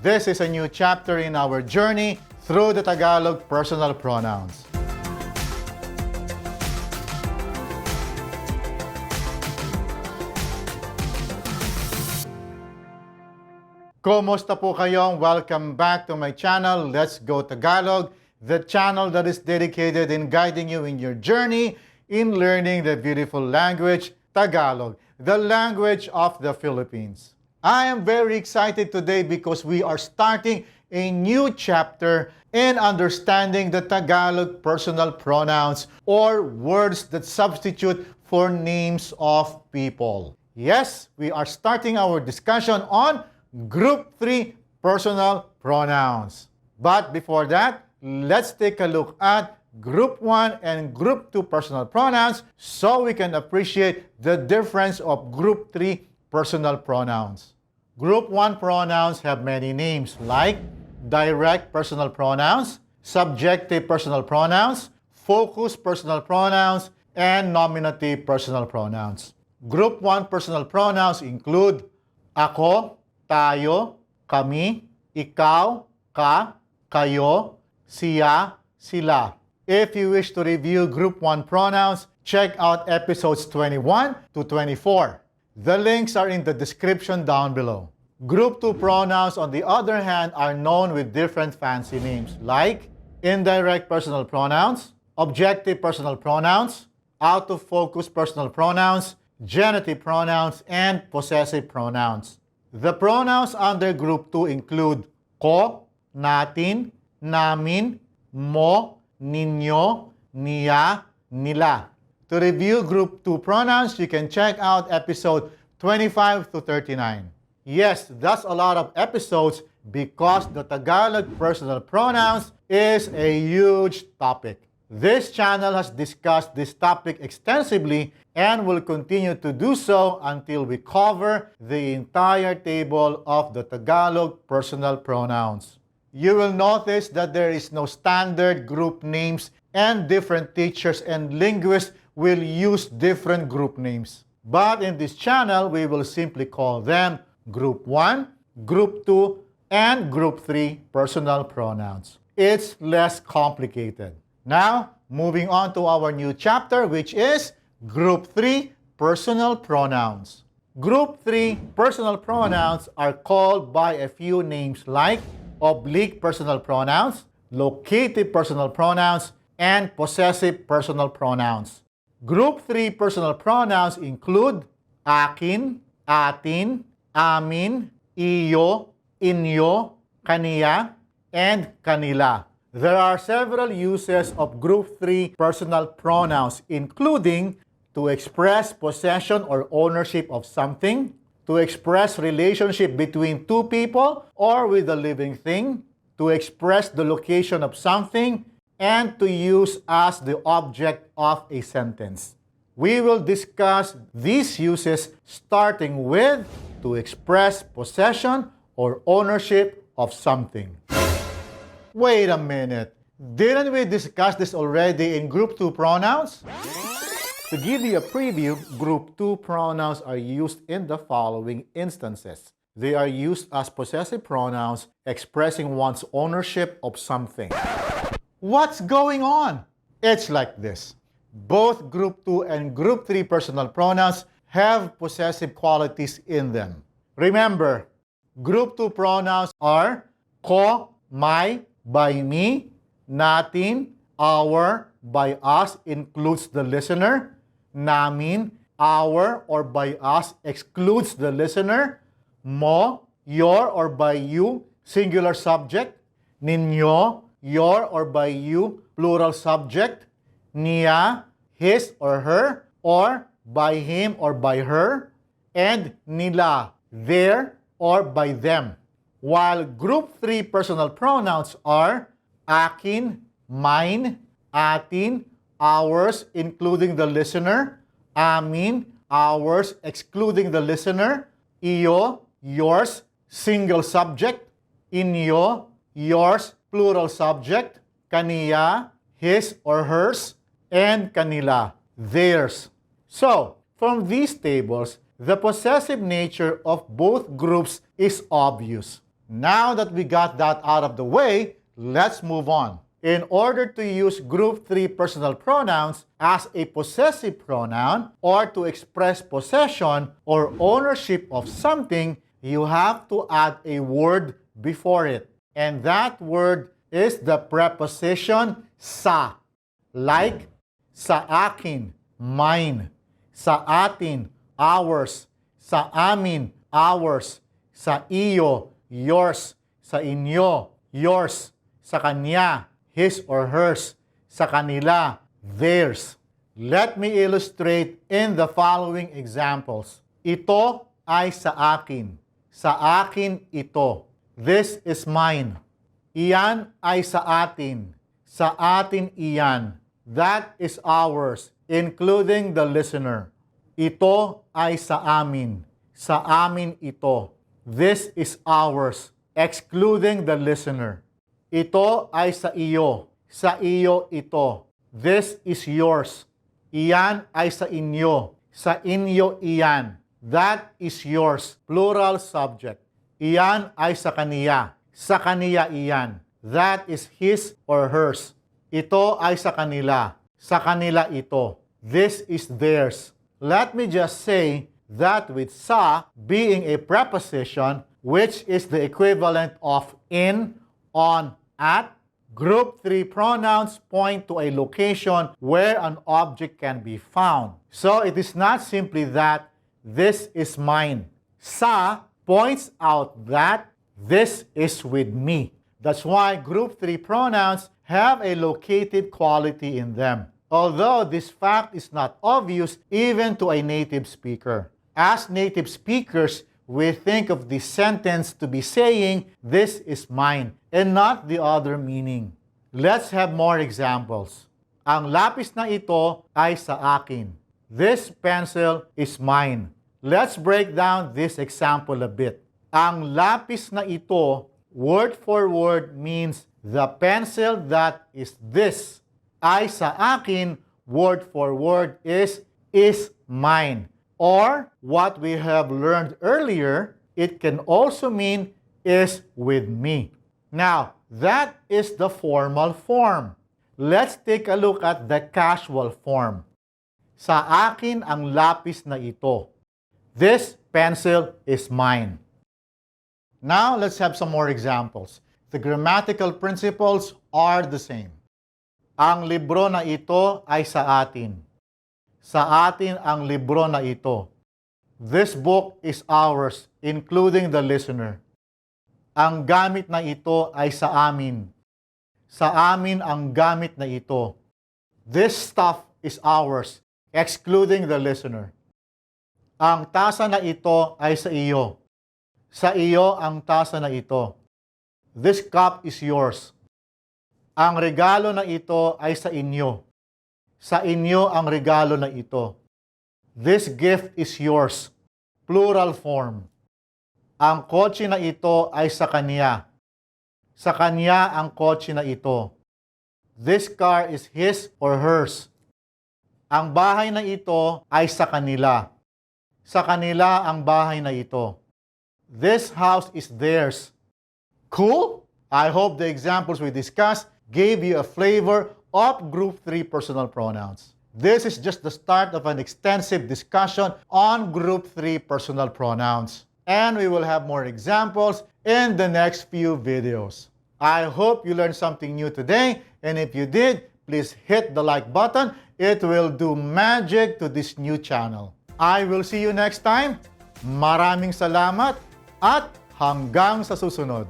This is a new chapter in our journey through the Tagalog personal pronouns. Kumusta po kayong? Welcome back to my channel, Let's Go Tagalog, the channel that is dedicated in guiding you in your journey in learning the beautiful language, Tagalog, the language of the Philippines. I am very excited today because we are starting a new chapter in understanding the Tagalog personal pronouns or words that substitute for names of people. Yes, we are starting our discussion on Group 3 personal pronouns. But before that, let's take a look at Group 1 and Group 2 personal pronouns so we can appreciate the difference of Group 3 personal pronouns. Group 1 pronouns have many names like direct personal pronouns, subjective personal pronouns, focus personal pronouns, and nominative personal pronouns. Group 1 personal pronouns include ako, tayo, kami, ikaw, ka, kayo, siya, sila. If you wish to review Group 1 pronouns, check out episodes 21 to 24. The links are in the description down below. Group 2 pronouns, on the other hand, are known with different fancy names like indirect personal pronouns, objective personal pronouns, out-of-focus personal pronouns, genitive pronouns, and possessive pronouns. The pronouns under Group 2 include ko, natin, namin, mo, ninyo, niya, nila. To review Group 2 pronouns, you can check out episode 25 to 39. Yes, that's a lot of episodes because the Tagalog personal pronouns is a huge topic. This channel has discussed this topic extensively and will continue to do so until we cover the entire table of the Tagalog personal pronouns. You will notice that there is no standard group names and different teachers and linguists will use different group names. But in this channel, we will simply call them Group 1, Group 2, and Group 3 personal pronouns. It's less complicated. Now, moving on to our new chapter, which is Group 3 personal pronouns. Group 3 personal pronouns are called by a few names like oblique personal pronouns, locative personal pronouns, and possessive personal pronouns. Group 3 personal pronouns include akin, atin, amin, iyo, inyo, kaniya, and kanila. There are several uses of Group 3 personal pronouns, including to express possession or ownership of something, to express relationship between two people or with a living thing, to express the location of something, and to use as the object of a sentence. We will discuss these uses starting with to express possession or ownership of something. Wait a minute. Didn't we discuss this already in Group 2 pronouns? To give you a preview, Group 2 pronouns are used in the following instances. They are used as possessive pronouns expressing one's ownership of something. What's going on? It's like this. Both Group 2 and Group 3 personal pronouns have possessive qualities in them. Remember, Group 2 pronouns are ko, my, by me, natin, our, by us includes the listener, namin, our or by us excludes the listener, mo, your or by you, singular subject, ninyo, your or by you, plural subject, niya, his or her, or by him or by her, and nila, their or by them. While Group 3 personal pronouns are akin, mine, atin, ours, including the listener, amin, ours, excluding the listener, iyo, yours, single subject, inyo, yours, plural subject, kaniya, his or hers, and kanila, theirs. So, from these tables, the possessive nature of both groups is obvious. Now that we got that out of the way, let's move on. In order to use group 3 personal pronouns as a possessive pronoun or to express possession or ownership of something, you have to add a word before it. And that word is the preposition sa. Like, sa akin, mine. Sa atin, ours. Sa amin, ours. Sa iyo, yours. Sa inyo, yours. Sa kaniya, his or hers. Sa kanila, theirs. Let me illustrate in the following examples. Ito ay sa akin. Sa akin ito. This is mine. Iyan ay sa atin. Sa atin iyan. That is ours, including the listener. Ito ay sa amin. Sa amin ito. This is ours, excluding the listener. Ito ay sa iyo. Sa iyo ito. This is yours. Iyan ay sa inyo. Sa inyo iyan. That is yours, plural subject. Iyan ay sa kaniya. Sa kaniya iyan. That is his or hers. Ito ay sa kanila. Sa kanila ito. This is theirs. Let me just say that with sa being a preposition, which is the equivalent of in, on, at, group 3 pronouns point to a location where an object can be found. So it is not simply that this is mine. Sa points out that this is with me. That's why group 3 pronouns have a locative quality in them. Although this fact is not obvious even to a native speaker. As native speakers, we think of this sentence to be saying, this is mine, and not the other meaning. Let's have more examples. Ang lapis na ito ay sa akin. This pencil is mine. Let's break down this example a bit. Ang lapis na ito, word for word, means the pencil that is this. Ay sa akin, word for word, is mine. Or, what we have learned earlier, it can also mean is with me. Now, that is the formal form. Let's take a look at the casual form. Sa akin ang lapis na ito. This pencil is mine. Now, let's have some more examples. The grammatical principles are the same. Ang libro na ito ay sa atin. Sa atin ang libro na ito. This book is ours, including the listener. Ang gamit na ito ay sa amin. Sa amin ang gamit na ito. This stuff is ours, excluding the listener. Ang tasa na ito ay sa iyo. Sa iyo ang tasa na ito. This cup is yours. Ang regalo na ito ay sa inyo. Sa inyo ang regalo na ito. This gift is yours. Plural form. Ang kotse na ito ay sa kaniya. Sa kaniya ang kotse na ito. This car is his or hers. Ang bahay na ito ay sa kanila. Sa kanila ang bahay na ito. This house is theirs. Cool? I hope the examples we discussed gave you a flavor of group 3 personal pronouns. This is just the start of an extensive discussion on group 3 personal pronouns. And we will have more examples in the next few videos. I hope you learned something new today, and if you did, please hit the like button. It will do magic to this new channel. I will see you next time. Maraming salamat at hanggang sa susunod.